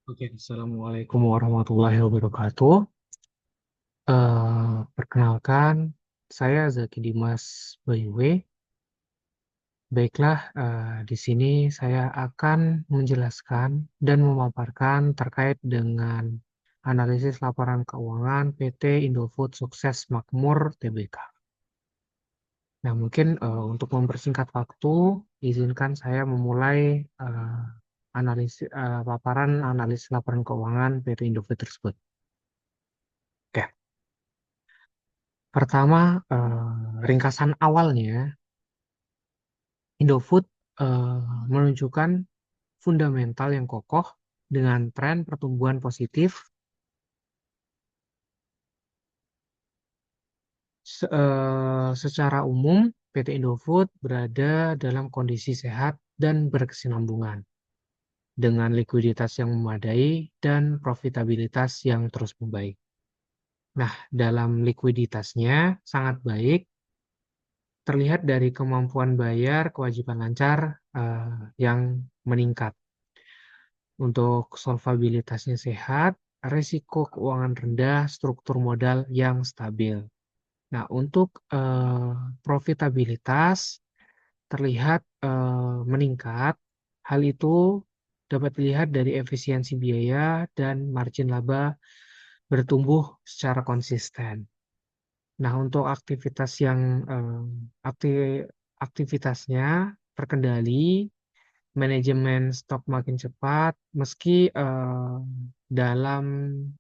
Oke, Assalamualaikum warahmatullahi wabarakatuh. Perkenalkan, saya Zaki Dimas Bayuwe. Baiklah, di sini saya akan menjelaskan dan memaparkan terkait dengan analisis laporan keuangan PT Indofood Sukses Makmur Tbk. Nah, mungkin untuk mempersingkat waktu, izinkan saya memulai paparan analisis laporan keuangan PT Indofood tersebut. Oke. Pertama, ringkasan awalnya, Indofood menunjukkan fundamental yang kokoh dengan tren pertumbuhan positif. Secara umum, PT Indofood berada dalam kondisi sehat dan berkesinambungan, dengan likuiditas yang memadai dan profitabilitas yang terus membaik. Nah, dalam likuiditasnya sangat baik, terlihat dari kemampuan bayar kewajiban lancar yang meningkat. Untuk solvabilitasnya sehat, risiko keuangan rendah, struktur modal yang stabil. Nah, untuk profitabilitas terlihat meningkat. Hal itu dapat dilihat dari efisiensi biaya dan margin laba bertumbuh secara konsisten. Nah, untuk aktivitas yang aktivitasnya terkendali, manajemen stok makin cepat, meski dalam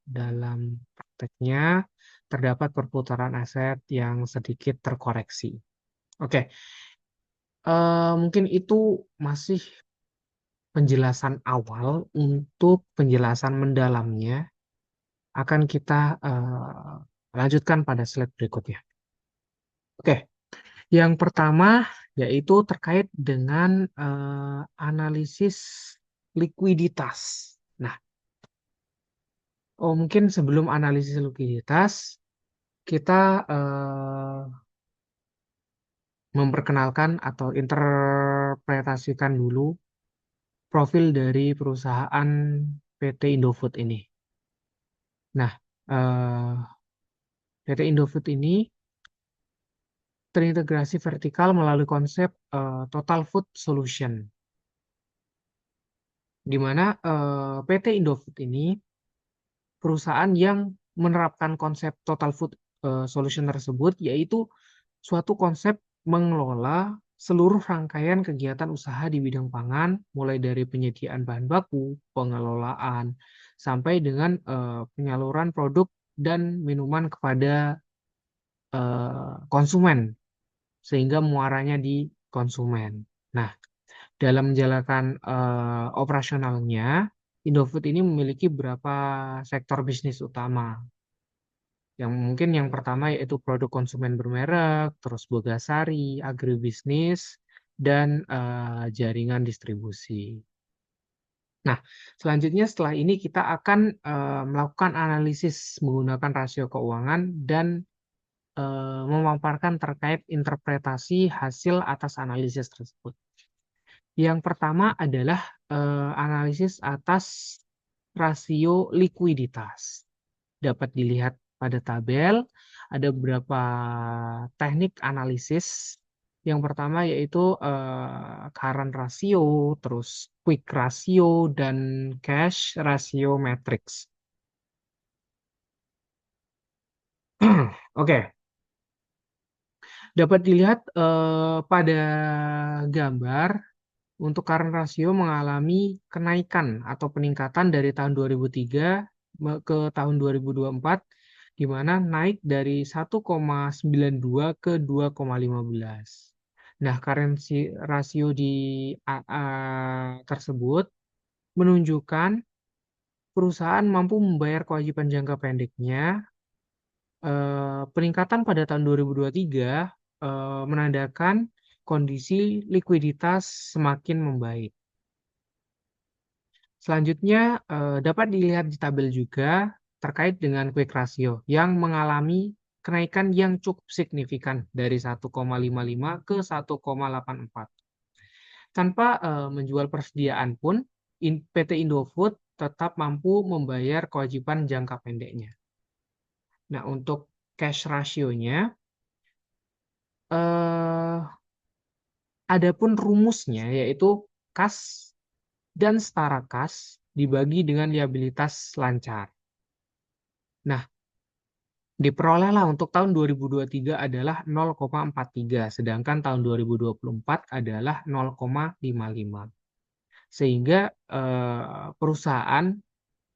dalam prakteknya terdapat perputaran aset yang sedikit terkoreksi. Oke, mungkin itu masih penjelasan awal. Untuk penjelasan mendalamnya akan kita lanjutkan pada slide berikutnya. Oke, yang pertama yaitu terkait dengan analisis likuiditas. Nah, mungkin sebelum analisis likuiditas, kita memperkenalkan atau interpretasikan dulu profil dari perusahaan PT Indofood ini. Nah, PT Indofood ini terintegrasi vertikal melalui konsep Total Food Solution, di mana PT Indofood ini perusahaan yang menerapkan konsep Total Food Solution tersebut, yaitu suatu konsep mengelola seluruh rangkaian kegiatan usaha di bidang pangan, mulai dari penyediaan bahan baku, pengelolaan, sampai dengan penyaluran produk dan minuman kepada konsumen, sehingga muaranya di konsumen. Nah, dalam menjalankan operasionalnya, Indofood ini memiliki beberapa sektor bisnis utama. Yang mungkin yang pertama yaitu produk konsumen bermerek, terus Bogasari, agribisnis, dan jaringan distribusi. Nah, selanjutnya setelah ini kita akan melakukan analisis menggunakan rasio keuangan dan memaparkan terkait interpretasi hasil atas analisis tersebut. Yang pertama adalah analisis atas rasio likuiditas. Dapat dilihat pada tabel, ada beberapa teknik analisis. Yang pertama yaitu current ratio, terus quick ratio, dan cash ratio matrix. Oke, dapat dilihat pada gambar untuk current ratio mengalami kenaikan atau peningkatan dari tahun 2003 ke tahun 2024, di mana naik dari 1,92 ke 2,15. Nah, currency rasio di AA tersebut menunjukkan perusahaan mampu membayar kewajiban jangka pendeknya. Peningkatan pada tahun 2023 menandakan kondisi likuiditas semakin membaik. Selanjutnya dapat dilihat di tabel juga terkait dengan quick ratio yang mengalami kenaikan yang cukup signifikan dari 1,55 ke 1,84. Tanpa menjual persediaan pun, PT Indofood tetap mampu membayar kewajiban jangka pendeknya. Nah, untuk cash ratio-nya, eh, adapun rumusnya yaitu kas dan setara kas dibagi dengan liabilitas lancar. Nah, diperolehlah untuk tahun 2023 adalah 0,43, sedangkan tahun 2024 adalah 0,55. Sehingga perusahaan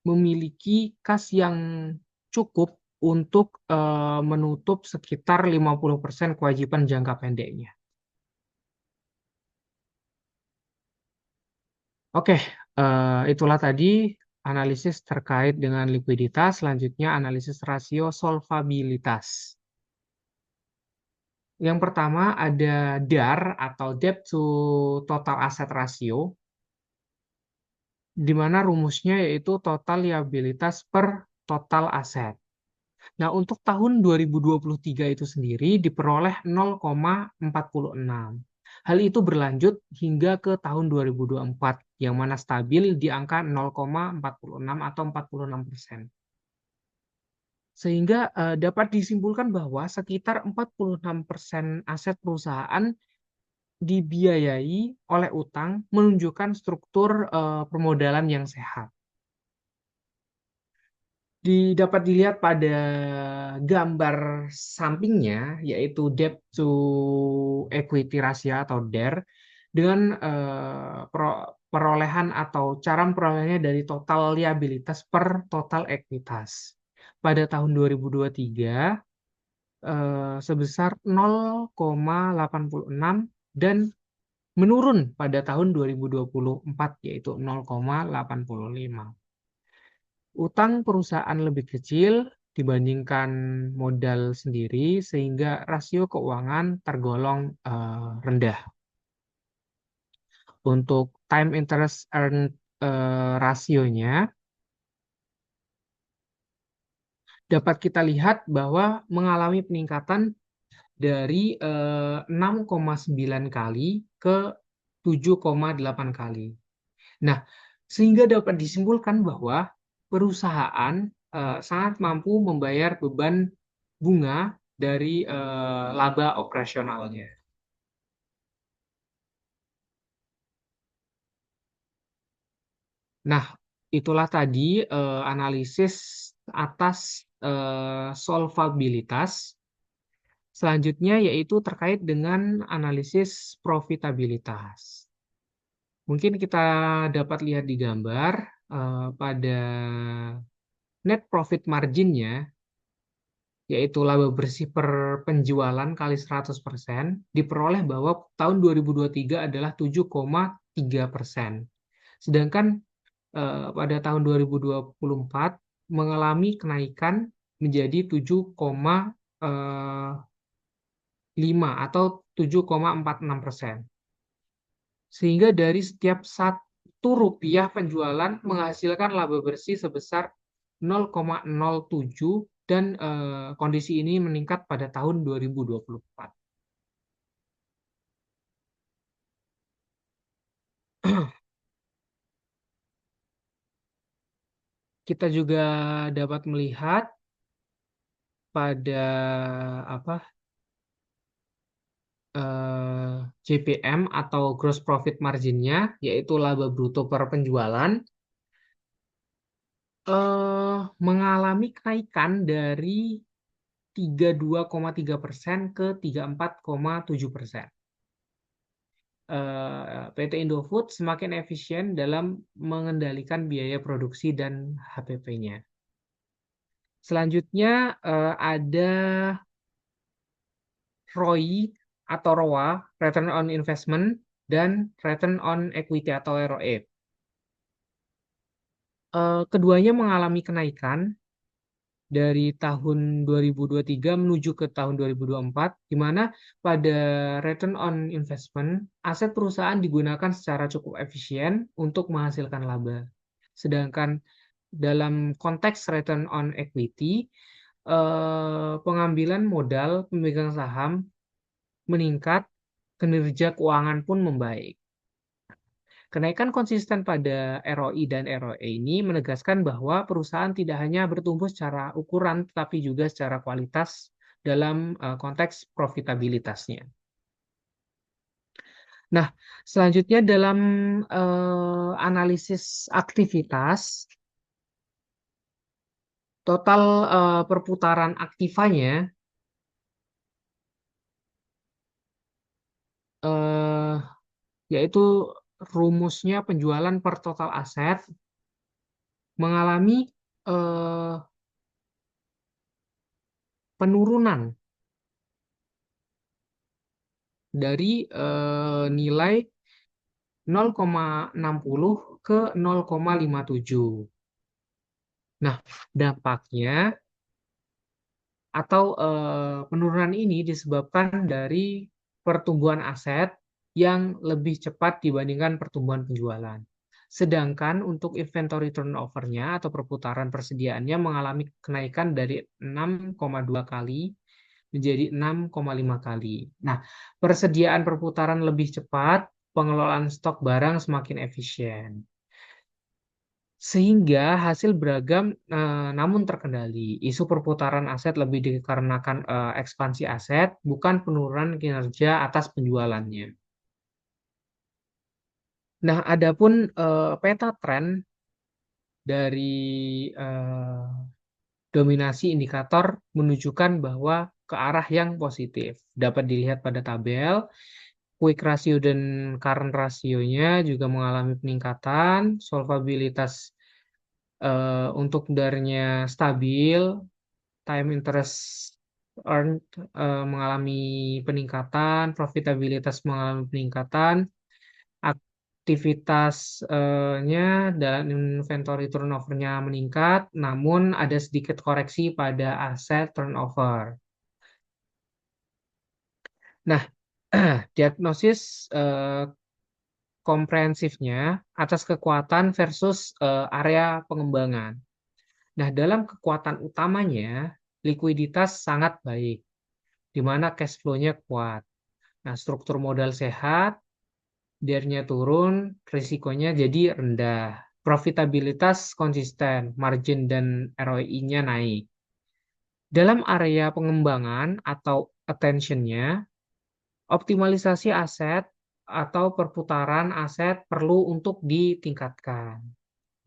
memiliki kas yang cukup untuk menutup sekitar 50% kewajiban jangka pendeknya. Oke, itulah tadi analisis terkait dengan likuiditas. Selanjutnya analisis rasio solvabilitas. Yang pertama ada DAR atau Debt to Total Asset Ratio, di mana rumusnya yaitu total liabilitas per total aset. Nah, untuk tahun 2023 itu sendiri diperoleh 0,46. Hal itu berlanjut hingga ke tahun 2024, yang mana stabil di angka 0,46 atau 46%. Sehingga dapat disimpulkan bahwa sekitar 46% aset perusahaan dibiayai oleh utang, menunjukkan struktur permodalan yang sehat. Dapat dilihat pada gambar sampingnya, yaitu debt to equity ratio atau DER, dengan perolehan atau cara memperolehnya dari total liabilitas per total ekuitas. Pada tahun 2023 sebesar 0,86 dan menurun pada tahun 2024 yaitu 0,85. Utang perusahaan lebih kecil dibandingkan modal sendiri sehingga rasio keuangan tergolong rendah. Untuk time interest earned rasionya dapat kita lihat bahwa mengalami peningkatan dari 6,9 kali ke 7,8 kali. Nah, sehingga dapat disimpulkan bahwa perusahaan sangat mampu membayar beban bunga dari laba operasionalnya. Nah, itulah tadi analisis atas solvabilitas. Selanjutnya yaitu terkait dengan analisis profitabilitas. Mungkin kita dapat lihat di gambar pada net profit marginnya, yaitu laba bersih per penjualan kali 100%, diperoleh bahwa tahun 2023 adalah 7,3%. Sedangkan pada tahun 2024 mengalami kenaikan menjadi 7,5 atau 7,46%. Sehingga dari setiap Rp1 penjualan menghasilkan laba bersih sebesar 0,07 dan kondisi ini meningkat pada tahun 2024. Kita juga dapat melihat pada GPM atau gross profit marginnya, yaitu laba bruto per penjualan, mengalami kenaikan dari 32,3% ke 34,7%. PT Indofood semakin efisien dalam mengendalikan biaya produksi dan HPP-nya. Selanjutnya ada ROI atau ROA, Return on Investment, dan Return on Equity atau ROE. Keduanya mengalami kenaikan dari tahun 2023 menuju ke tahun 2024, di mana pada return on investment, aset perusahaan digunakan secara cukup efisien untuk menghasilkan laba. Sedangkan dalam konteks return on equity, pengambilan modal pemegang saham meningkat, kinerja keuangan pun membaik. Kenaikan konsisten pada ROI dan ROE ini menegaskan bahwa perusahaan tidak hanya bertumbuh secara ukuran, tetapi juga secara kualitas dalam konteks profitabilitasnya. Nah, selanjutnya dalam analisis aktivitas, total perputaran aktivanya eh, yaitu rumusnya penjualan per total aset mengalami eh, penurunan dari nilai 0,60 ke 0,57. Nah, dampaknya atau penurunan ini disebabkan dari pertumbuhan aset yang lebih cepat dibandingkan pertumbuhan penjualan. Sedangkan untuk inventory turnover-nya atau perputaran persediaannya mengalami kenaikan dari 6,2 kali menjadi 6,5 kali. Nah, persediaan perputaran lebih cepat, pengelolaan stok barang semakin efisien. Sehingga hasil beragam namun terkendali. Isu perputaran aset lebih dikarenakan ekspansi aset, bukan penurunan kinerja atas penjualannya. Nah, adapun peta tren dari eh, dominasi indikator menunjukkan bahwa ke arah yang positif. Dapat dilihat pada tabel, quick ratio dan current ratio-nya juga mengalami peningkatan, solvabilitas untuk darnya stabil, time interest earned mengalami peningkatan, profitabilitas mengalami peningkatan, aktivitasnya dan inventory turnover-nya meningkat, namun ada sedikit koreksi pada aset turnover. Nah, diagnosis komprehensifnya atas kekuatan versus area pengembangan. Nah, dalam kekuatan utamanya, likuiditas sangat baik, di mana cash flow-nya kuat. Nah, struktur modal sehat, DER-nya turun, risikonya jadi rendah. Profitabilitas konsisten, margin dan ROI-nya naik. Dalam area pengembangan atau attention-nya, optimalisasi aset atau perputaran aset perlu untuk ditingkatkan.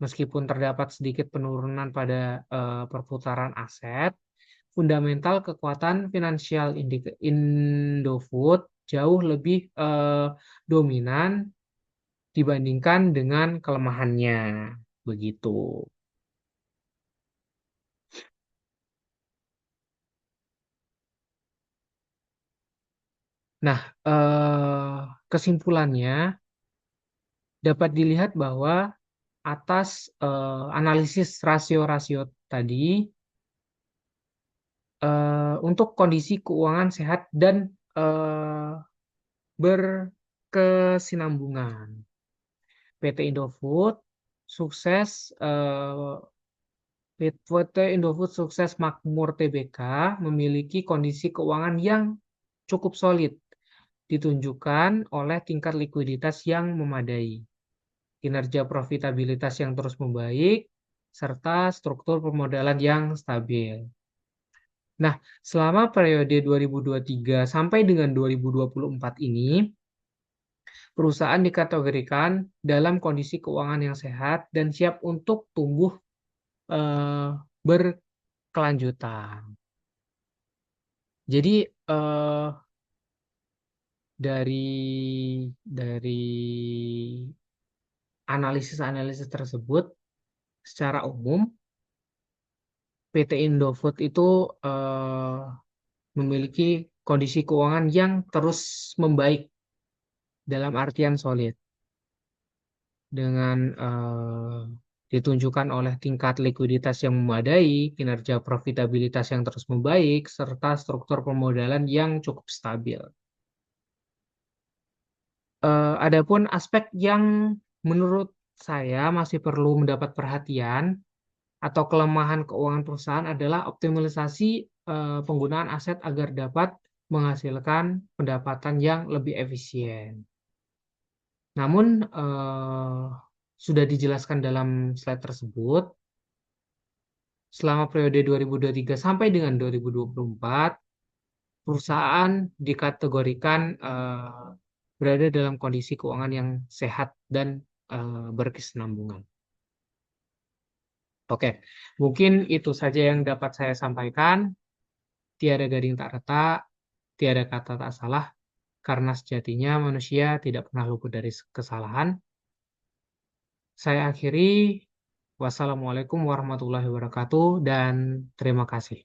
Meskipun terdapat sedikit penurunan pada perputaran aset, fundamental kekuatan finansial Indofood jauh lebih dominan dibandingkan dengan kelemahannya. Begitu. Nah, kesimpulannya dapat dilihat bahwa atas analisis rasio-rasio tadi, untuk kondisi keuangan sehat dan berkesinambungan. PT Indofood sukses PT Indofood sukses makmur TBK memiliki kondisi keuangan yang cukup solid, ditunjukkan oleh tingkat likuiditas yang memadai, kinerja profitabilitas yang terus membaik, serta struktur permodalan yang stabil. Nah, selama periode 2023 sampai dengan 2024 ini, perusahaan dikategorikan dalam kondisi keuangan yang sehat dan siap untuk tumbuh berkelanjutan. Jadi dari analisis-analisis tersebut, secara umum PT Indofood itu memiliki kondisi keuangan yang terus membaik dalam artian solid dengan ditunjukkan oleh tingkat likuiditas yang memadai, kinerja profitabilitas yang terus membaik, serta struktur permodalan yang cukup stabil. Adapun aspek yang menurut saya masih perlu mendapat perhatian atau kelemahan keuangan perusahaan adalah optimalisasi penggunaan aset agar dapat menghasilkan pendapatan yang lebih efisien. Namun, sudah dijelaskan dalam slide tersebut, selama periode 2023 sampai dengan 2024, perusahaan dikategorikan berada dalam kondisi keuangan yang sehat dan berkesinambungan. Oke, mungkin itu saja yang dapat saya sampaikan. Tiada gading tak retak, tiada kata tak salah, karena sejatinya manusia tidak pernah luput dari kesalahan. Saya akhiri, wassalamualaikum warahmatullahi wabarakatuh, dan terima kasih.